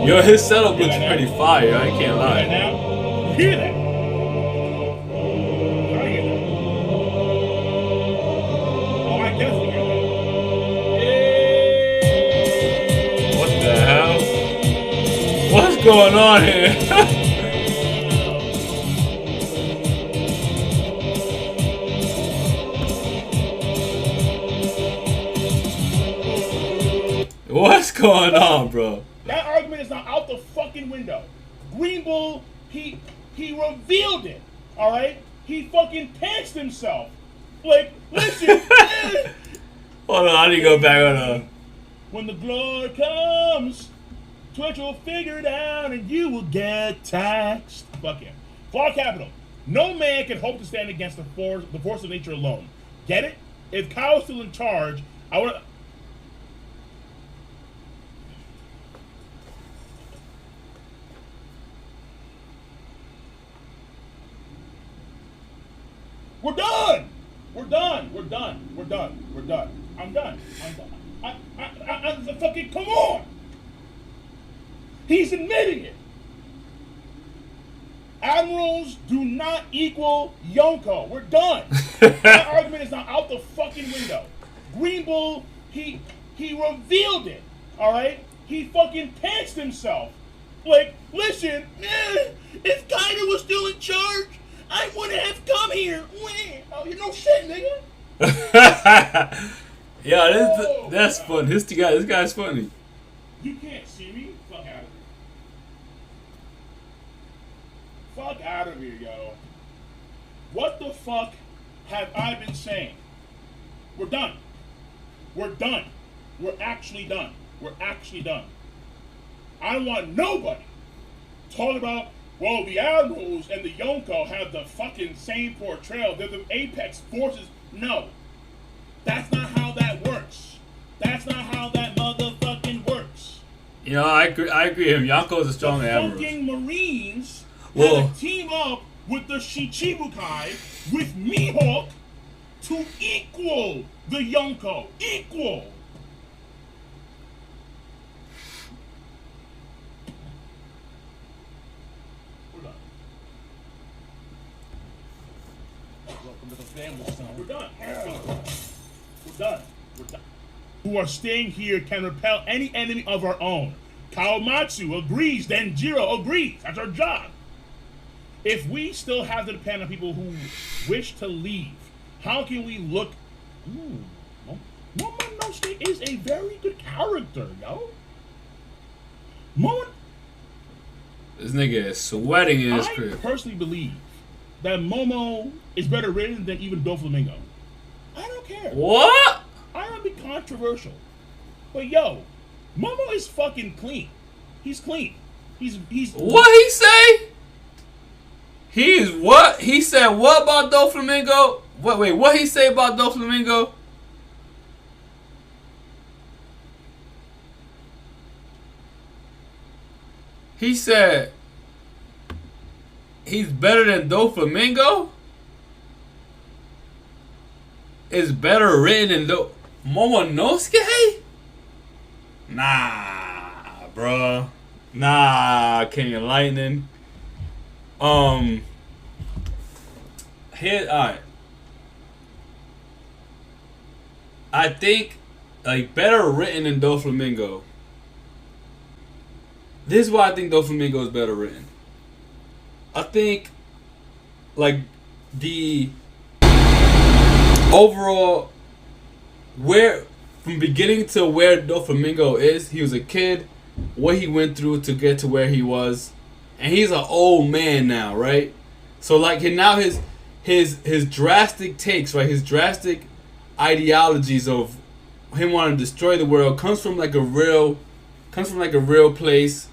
Yo, his setup looks pretty fire. I can't lie. Now, hear that? Oh, I definitely hear that. What the hell? What's going on here? What's going on, bro? That argument is not out the fucking window. Green Bull, he revealed it. All right, he fucking pantsed himself. Like, listen. Hold on, I need to go back on. When the glory comes, Twitch will figure it out, and you will get taxed. Fuck him. Fall capital. No man can hope to stand against the force of nature alone. Get it? If Kyle's still in charge, I want to. We're done. We're done. We're done. We're done. We're done. I'm done. I'm done. I fucking come on. He's admitting it. Admirals do not equal Yonko. We're done. That argument is not out the fucking window. Green Bull, he revealed it. All right, he fucking pantsed himself. Like, listen, if Kyler was still in charge, I wouldn't have come here. Oh, you know shit, nigga. Yeah, that's fun. This guy's funny. You can't see me. Fuck out of here. Fuck out of here, yo. What the fuck have I been saying? We're done. We're done. We're actually done. We're actually done. I don't want nobody talking about, well, the Admirals and the Yonko have the fucking same portrayal. They're the apex forces. No. That's not how that works. That's not how that motherfucking works. You know, I agree with him. Yonko is a strong admiral. The fucking Marines had to team up with the Shichibukai with Mihawk to equal the Yonko. Equal. Welcome to the family, son. We're done. We're done. We're done. Who are staying here can repel any enemy of our own. Kawamatsu agrees, Denjiro agrees. That's our job. If we still have to depend on people who wish to leave, how can we look? Momonosuke is a very good character, yo. This nigga is sweating in his crib. I personally believe that Momo is better written than even Doflamingo. I don't care. What? I don't be controversial. But yo, Momo is fucking clean. He's clean. He's What he say? He's what? He said what about Doflamingo? Wait, what he say about Doflamingo? He said he's better than Doflamingo? Is better written than Momonosuke? Nah, bruh. Nah, King of Lightning. Here, alright. I think, like, better written than Doflamingo. This is why I think Doflamingo is better written. I think, like, the overall, from beginning to where Doflamingo is, he was a kid, what he went through to get to where he was, and he's an old man now, right? So like now his drastic takes, right? His drastic ideologies of him wanting to destroy the world comes from like a real place,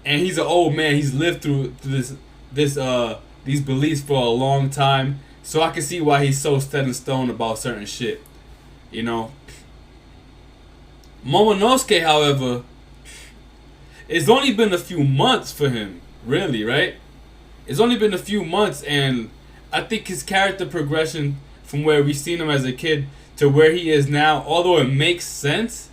and he's an old man. He's lived through these beliefs for a long time, so I can see why he's so set in stone about certain shit, you know. Momonosuke, however, it's only been a few months for him, really, right? It's only been a few months, and I think his character progression from where we've seen him as a kid to where he is now, although it makes sense,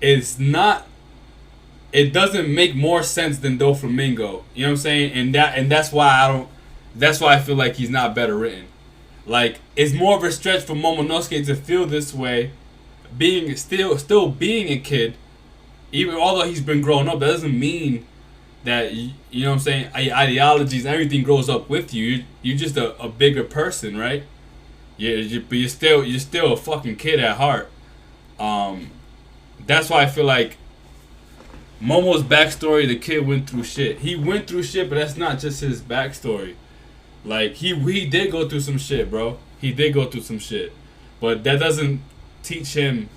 it's not it doesn't make more sense than Doflamingo. You know what I'm saying? And that's why I don't. That's why I feel like he's not better written. Like it's more of a stretch for Momonosuke to feel this way, being still being a kid, even although he's been growing up. That doesn't mean that you know what I'm saying. Ideologies, everything grows up with you. You're just a bigger person, right? But you're still a fucking kid at heart. That's why I feel like Momo's backstory. The kid went through shit. He went through shit, but that's not just his backstory. Like he did go through some shit, bro. He did go through some shit, but that doesn't teach him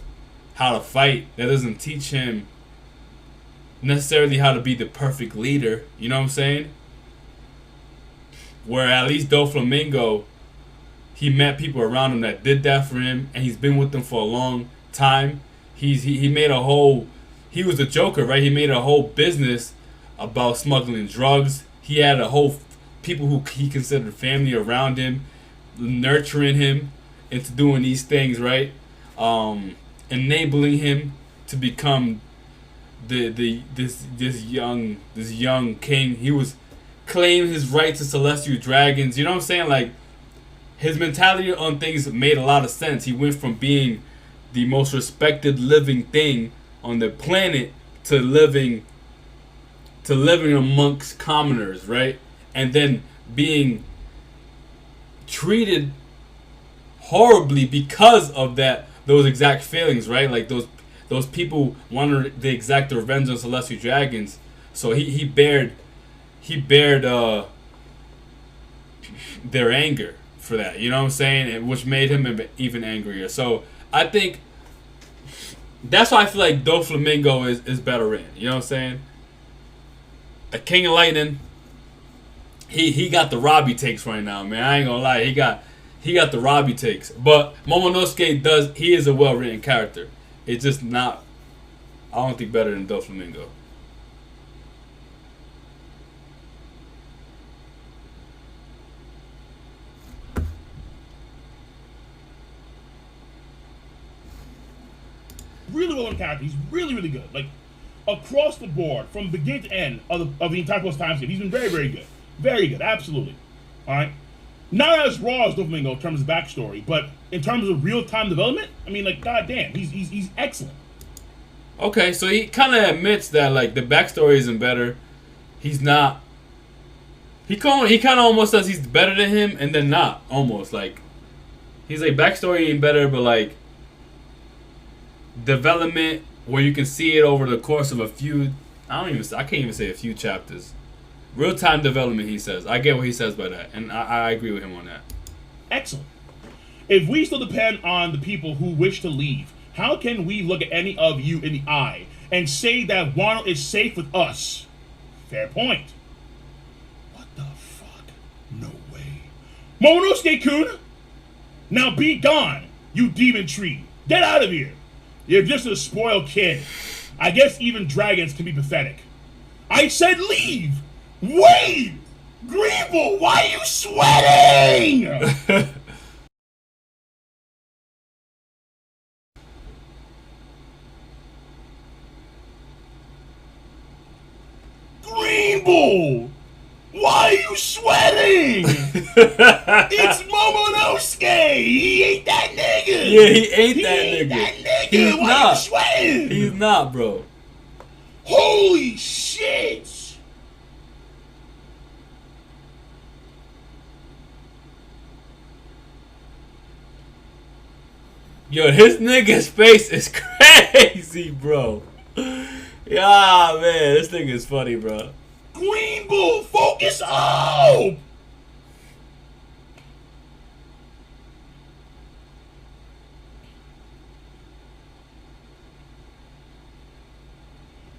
how to fight. That doesn't teach him necessarily how to be the perfect leader. You know what I'm saying? Where at least Doflamingo, he met people around him that did that for him, and he's been with them for a long time. He made a whole. He was a joker, right? He made a whole business about smuggling drugs. He had a whole people who he considered family around him, nurturing him into doing these things, right? Enabling him to become this young king. He was claiming his right to celestial dragons. You know what I'm saying? Like his mentality on things made a lot of sense. He went from being the most respected living thing on the planet to living amongst commoners, right? And then being treated horribly because of those exact feelings, right? Like those people wanted the exact revenge on celestial dragons, so he bared their anger for that. You know what I'm saying? Which made him even angrier. So I think that's why I feel like Doflamingo is better written. You know what I'm saying? The King of Lightning. He got the Robbie takes right now, man. I ain't gonna lie. He got the Robbie takes. But Momonosuke he is a well written character. It's just not, I don't think, better than Doflamingo. Really well in character. He's really, really good. Like across the board, from beginning to end of the entire Post time skip, he's been very, very good. Very good, absolutely. Alright? Not as raw as Doflamingo in terms of backstory, but in terms of real time development, I mean, like, goddamn, he's excellent. Okay, so he kind of admits that like the backstory isn't better. He's not. He kind of almost says he's better than him, and then not almost like. He's like backstory ain't better, but like development where you can see it over the course of a few. I can't even say a few chapters. Real time development, he says. I get what he says by that, and I agree with him on that. Excellent. If we still depend on the people who wish to leave, how can we look at any of you in the eye and say that Wano is safe with us? Fair point. What the fuck? No way. Momonosuke-kun, now be gone, you demon tree. Get out of here. You're just a spoiled kid. I guess even dragons can be pathetic. I said leave! Wait! Greenville, why are you sweating? Greenville! Why are you sweating? It's Momonosuke! He ain't that nigga! Yeah, he ain't that nigga. He's Why not. are you sweating? He's not, bro. Holy shit! Yo, his nigga's face is crazy, bro. Yeah, man, this nigga is funny, bro. Green Bull, focus up!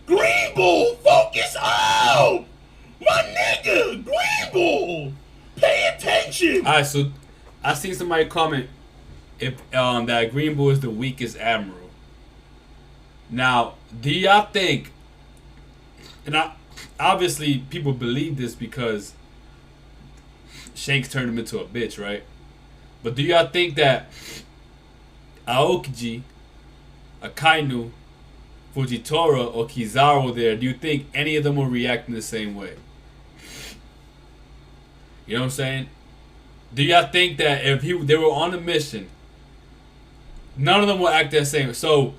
Green Bull, focus up! My nigga, Green Bull! Pay attention! Alright, so I seen somebody comment if that Green Bull is the weakest admiral. Now, do y'all think, and obviously people believe this because Shanks turned him into a bitch, right? But do y'all think that Aokiji, Akainu, Fujitora or Kizaru there, do you think any of them will react in the same way? You know what I'm saying? Do y'all think that if they were on a mission, none of them will act the same? So,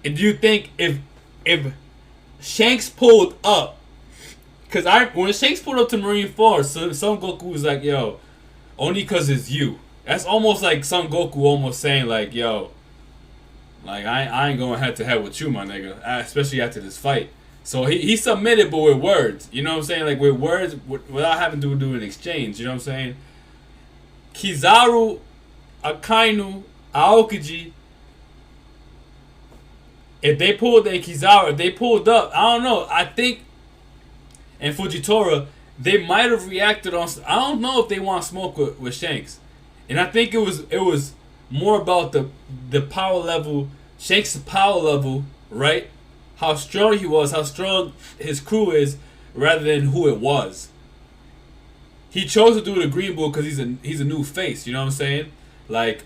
do you think if Shanks pulled up, because when Shanks pulled up to Marineford, Son Goku was like, "Yo, only because it's you." That's almost like Son Goku almost saying like, "Yo, like I ain't going head to head with you, my nigga," especially after this fight. So he submitted, but with words. You know what I'm saying? Like with words, without having to do an exchange. You know what I'm saying? Kizaru, Akainu, Aokiji. If they pulled if they pulled up, I don't know. I think, and Fujitora, they might have reacted on. I don't know if they want smoke with Shanks, and I think it was more about the power level, Shanks' power level, right? How strong he was, how strong his crew is, rather than who it was. He chose to do the Green Bull because he's a new face. You know what I'm saying? Like,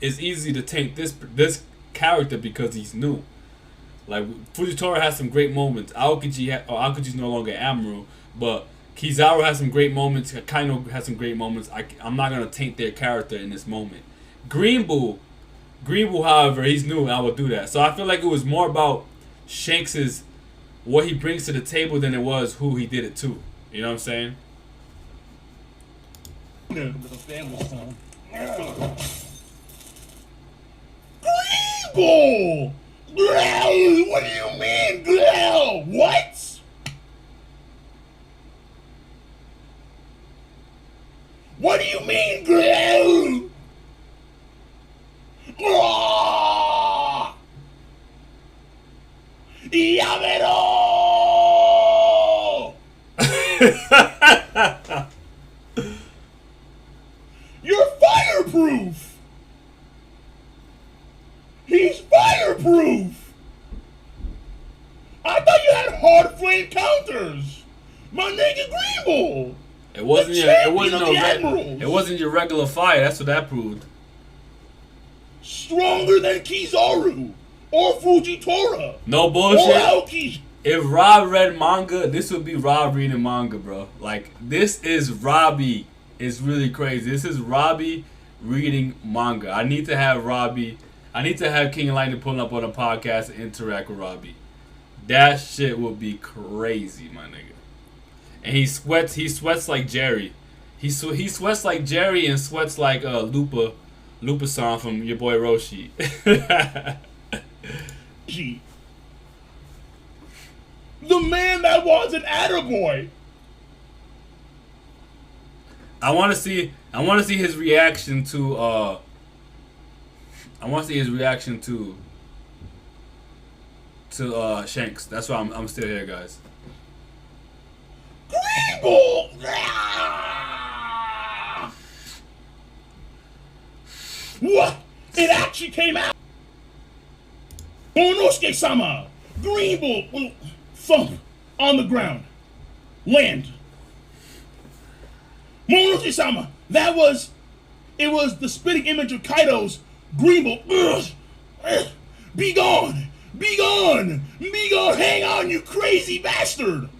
it's easy to take this character because he's new. Like Fujitora has some great moments. Aokiji's no longer Amaru, but Kizaru has some great moments. Kaino has some great moments. I'm not gonna taint their character in this moment. Green Bull, however, he's new, and I will do that. So I feel like it was more about Shanks's what he brings to the table than it was who he did it to. You know what I'm saying? Green Bull! What do you mean, Glau? What? What do you mean, Glau? Yamero! You're fireproof! He's fireproof! I thought you had hard flame counters! My nigga Green Bull! It wasn't your regular fire, that's what that proved. Stronger than Kizaru or Fujitora. No bullshit. Or Aoki. If Rob read manga, this would be Rob reading manga, bro. Like, this is Robbie. It's really crazy. This is Robbie reading manga. I need to have King Lightning pulling up on a podcast and interact with Robbie. That shit would be crazy, my nigga. And he sweats like Jerry. He sweats like Jerry and sweats like Lupa-san from your boy Roshi. The man that was an attaboy. I want to see his reaction to Shanks. That's why I'm still here, guys. Green Bull. What? It actually came out. Momonosuke-sama. Green Bull will thump on the ground. Land. Momonosuke-sama. It was the spitting image of Kaido's Green Bull. Be gone. Be gone. Be gone. Hang on, you crazy bastard.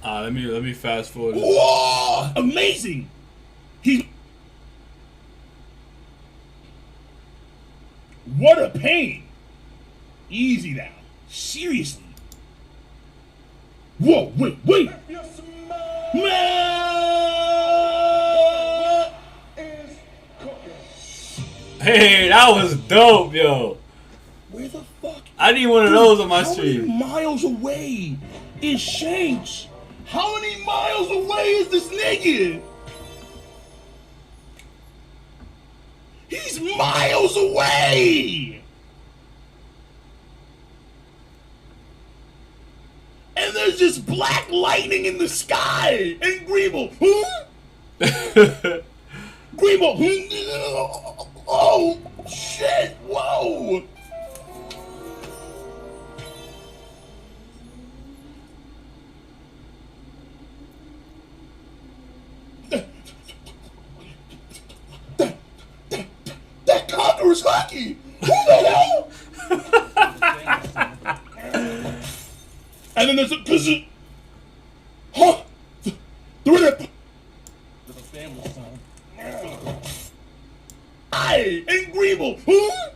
Let me fast forward. Whoa! Amazing! What a pain! Easy now. Seriously. Whoa, wait! Hey, that was dope, yo. Where the fuck? I need one of those on my stream. How many miles away is Shanks? How many miles away is this nigga? He's miles away! And there's just black lightning in the sky! And Green Bull, huh? Green Bull, oh, shit, whoa! was hockey. Who the hell? And then there's a cousin. Huh? They're in it. The family son. Aye, in Greenville. Huh?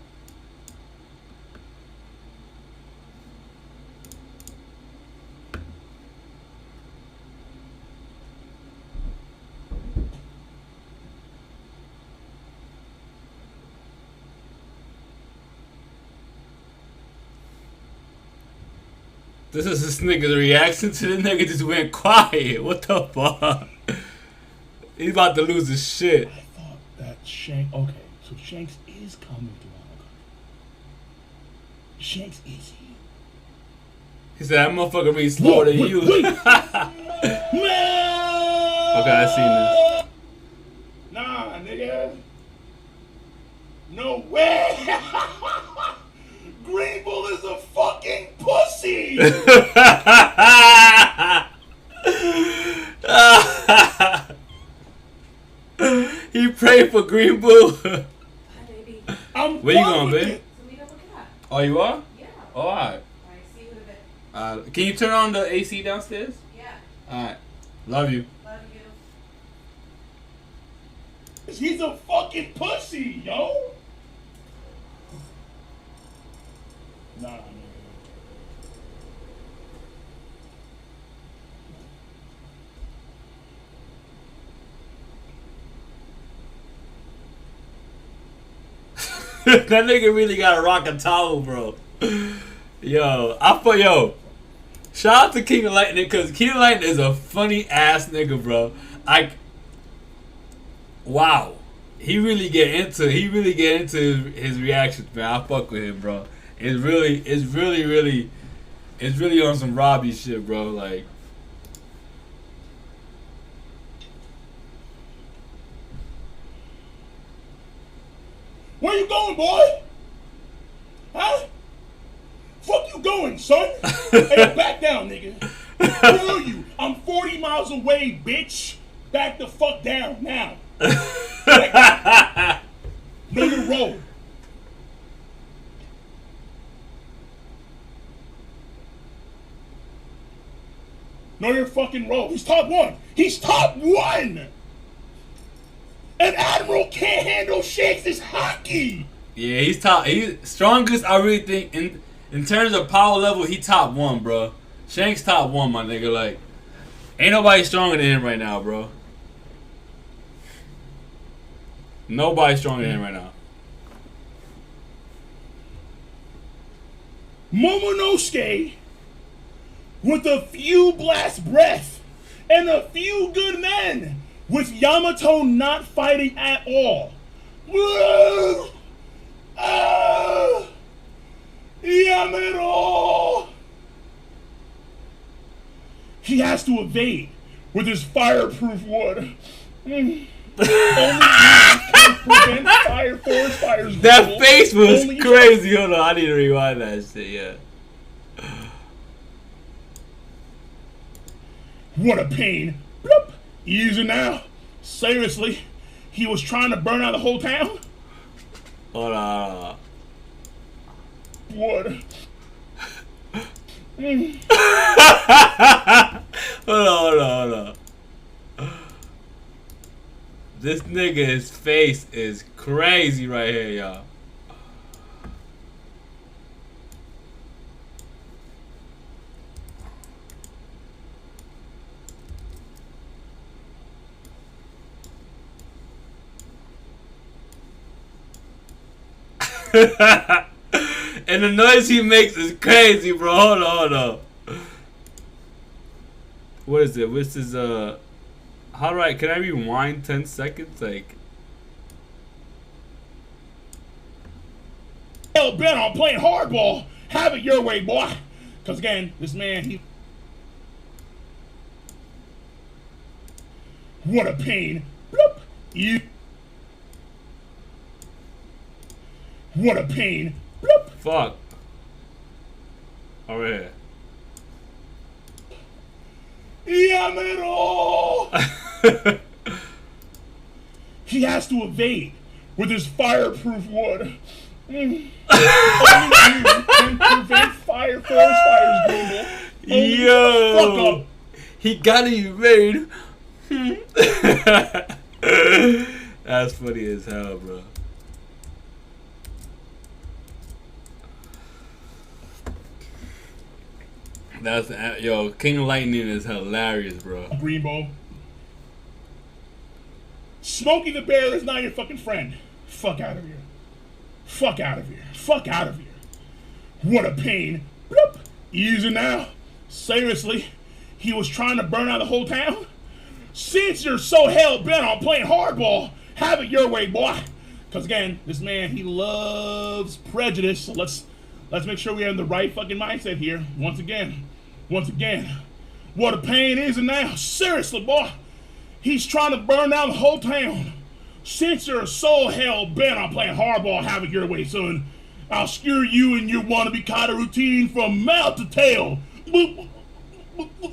This is this nigga's reaction to the nigga just went quiet. What the fuck? He's about to lose his shit. I thought that Shanks. Okay, so Shanks is coming to Monaco. Shanks is here. He said, that motherfucker read slower than you. Wait. Okay, I seen this. Nah, nigga. No way. Greenville is a fucking pussy. He prayed for Greenville. Hi, baby. Where you going, babe? So meet up with Kat. Oh, you are? Yeah. Oh, alright. Alright, see you in a bit. Can you turn on the AC downstairs? Yeah. Alright. Love you. Love you. He's a fucking pussy, yo. Nah, nigga. That nigga really got a rock a towel, bro. Yo, shout out to King of Lightning, because King of Lightning is a funny ass nigga, bro. Wow. He really get into his reactions, man. I fuck with him, bro. It's really on some Robbie shit, bro. Like, where you going, boy? Huh? Fuck you going, son? Hey, back down, nigga. Where are you? I'm 40 miles away, bitch. Back the fuck down now. Know your road. Know your fucking road. He's top one. He's top one. An admiral can't handle Shanks. It's hockey. yeah, he's top. He's strongest. I really think in terms of power level, he top one, bro. Shanks top one, my nigga. Like, ain't nobody stronger than him right now, bro. Nobody stronger than him right now. Momonosuke, with a few blast breath and a few good men, with Yamato not fighting at all. Yamato! He has to evade with his fireproof wood. Only you can prevent forest fires. That face was Only crazy. Hold on, I need to rewind that shit. Yeah. What a pain. Bloop. Easy now. Seriously, he was trying to burn out the whole town? Hold on. What? Hold on. This nigga's face is crazy right here, y'all. And the noise he makes is crazy, bro. Hold on. What is it? This is how do can I rewind 10 seconds? Like, Hell bent on playing hardball. Have it your way, boy. Cause again, this man, he. What a pain. Bloop. You. What a pain. Bloop. fuck. Over here. Yamero! He has to evade with his fireproof wood. Only you can prevent forest fires, Greenbow. Only Yo, fuck up. he got it made. That's funny as hell, bro. That's yo, King Lightning is hilarious, bro. Greenbow. Smokey the Bear is not your fucking friend. Fuck out of here. Fuck out of here. Fuck out of here. What a pain. Bloop. Easy now. Seriously, he was trying to burn out the whole town? Since you're so hell-bent on playing hardball, have it your way, boy. Because again, this man, he loves prejudice. So let's make sure we are in the right fucking mindset here. Once again. What a pain is it now? Seriously, boy. He's trying to burn down the whole town. Since you're so hell-bent on playing hardball, have it your way, son. I'll skewer you and your wannabe kind of routine from mouth to tail.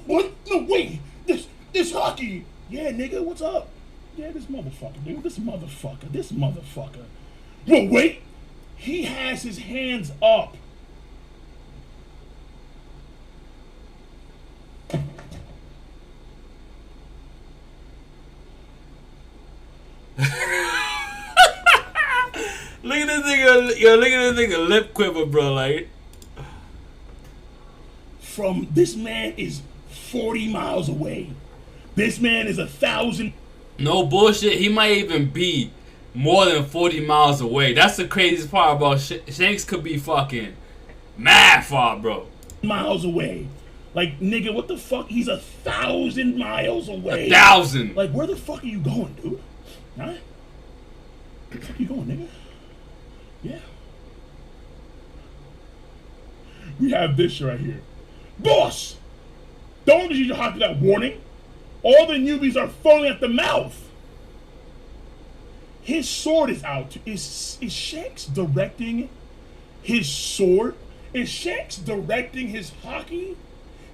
What? No, wait. This hockey. Yeah, nigga, what's up? Yeah, this motherfucker, dude. This motherfucker. Well, wait. He has his hands up. Look at this nigga, yo, look at this nigga lip quiver, bro, like. From this man is 40 miles away. This man is 1,000. No bullshit, he might even be more than 40 miles away. That's the craziest part about Shanks could be fucking mad far, bro. Miles away. Like, nigga, what the fuck? He's 1,000 miles away. 1,000. Like, where the fuck are you going, dude? Huh? Where the fuck are you going, nigga? Yeah. We have this right here. Boss! Don't just you hop to that warning. All the newbies are falling at the mouth. His sword is out. Is Shanks directing his sword? Is Shanks directing his hockey?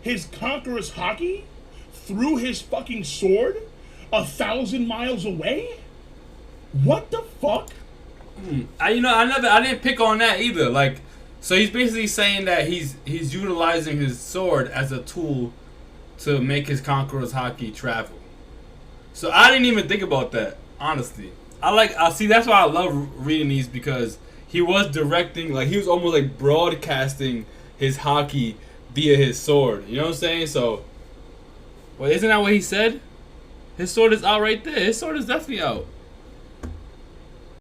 His conqueror's hockey? Through his fucking sword? 1,000 miles away? What the fuck? I didn't pick on that either. Like, so he's basically saying that he's utilizing his sword as a tool to make his conqueror's hockey travel. So I didn't even think about that, honestly. I see that's why I love reading these, because he was directing, like he was almost like broadcasting his hockey via his sword. You know what I'm saying? So, well, isn't that what he said? His sword is out right there. His sword is definitely out.